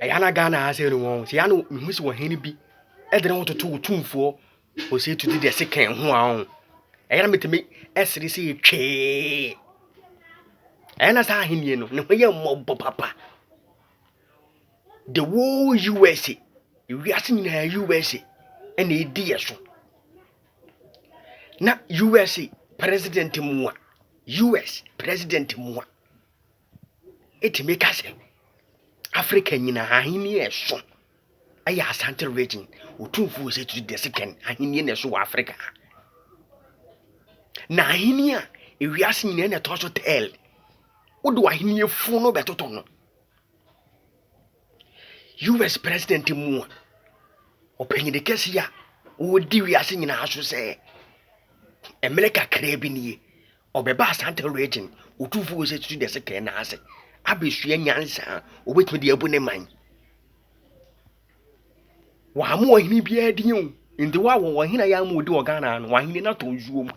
Ayana Ghana has no one. See, I know Miss Hene be. I don't want to two for. Or say to the second one. I am to make SDC K. And as I hear no, no, mob papa. The whole USA. You are seeing her USA. And a dear so. Na USA President Mua. US President Mua. It make us Africa nyina ahini eso. Aya asante region. Otumfu say to the second ahini na so Africa. Na ahini a ewiase nyina na to so tel. Wodo ahini efu no betoto no. US President Mua. Openyede kesi ya wodi wiase nyina aso say America krebi nie. Obeba asante region. Otumfu say to the second na ase. Abesua nyansa obetumi de abu ne man. Wa mo hini bia din o. Ndi wa wo hina ya mo di Ghana no wa hini na to nzuom.